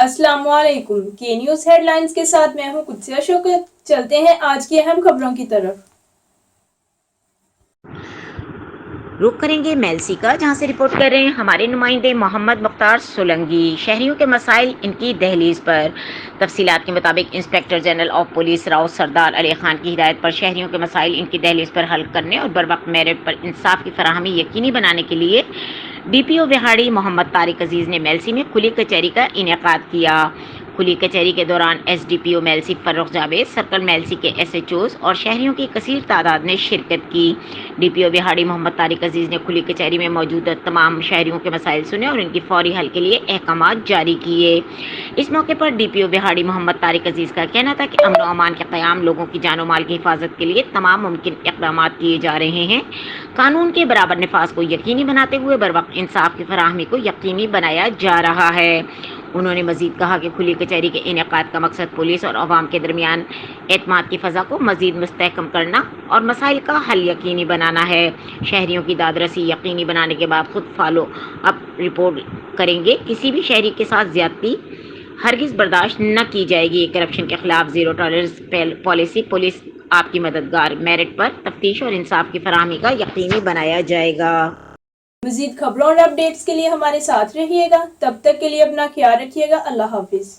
अस्सलाम वालेकुम। के न्यूज़ हेडलाइंस के साथ मैं हूं कुत्सिया शौकत। चलते हैं आज की अहम खबरों की तरफ। रुख करेंगे मेलसी का, जहां से रिपोर्ट कर रहे हैं हमारे नुमाइंदे मोहम्मद मुख्तार सोलंगी। शहरियों के मसाइल इनकी दहलीज पर। तफसीलात के मुताबिक inspector general of police Rao Sardar Ali Khan की हिदायत पर शहरियों के मसाइल इनकी दहलीज पर हल करने और बर वक्त मेरिट पर इंसाफ की फराहमी यकीनी बनाने के लिए DPO बिहाड़ी मोहम्मद तारिक अजीज़ ने मेलसी में खुली कचहरी का इनेकाद किया। खुली कचहरी के दौरान SDPO मेलसी फर्रुख जावेद, सर्कल मेलसी के SHOs और शहरियों की कसीर तादाद ने शिरकत की। DPO बिहाड़ी मोहम्मद तारिक अजीज़ ने खुली कचहरी में मौजूद तमाम शहरियों के मसाइल सुने और इनकी फौरी हल के लिए अहकामात जारी किए। इस मौके पर DPO बिहाड़ी मोहम्मद तारिक अजीज़ का कहना था कि अमन व अमान के क़याम, लोगों की जान माल की हिफाजत के लिए तमाम मुमकिन इक़दाम किए जा रहे हैं। कानून के बराबर नफाज को यकीनी बनाते हुए बर वक्त इंसाफ की फराहमी को यकीनी बनाया जा रहा है। उन्होंने मजीद कहा कि खुली कचहरी के इनेकाद का मकसद पुलिस और अवाम के दरमियान एतमाद की फ़ज़ा को मज़ीद मुस्तहकम करना और मसाइल का हल यकीनी बनाना है। शहरियों की दादरसी यकीनी बनाने के बाद खुद फॉलो अप रिपोर्ट करेंगे। किसी भी शहरी के साथ ज़्यादती हरगिज़ बर्दाश्त न की जाएगी। करप्शन के खिलाफ ज़ीरो टॉलरेंस पॉलिसी, पुलिस आपकी मददगार, मेरिट पर तफ्तीश और इंसाफ की फराहमी का यकीनी बनाया जाएगा। मज़ीद खबरों और अपडेट्स के लिए हमारे साथ रहिएगा। तब तक के लिए अपना ख्याल रखिएगा। अल्लाह हाफिज़।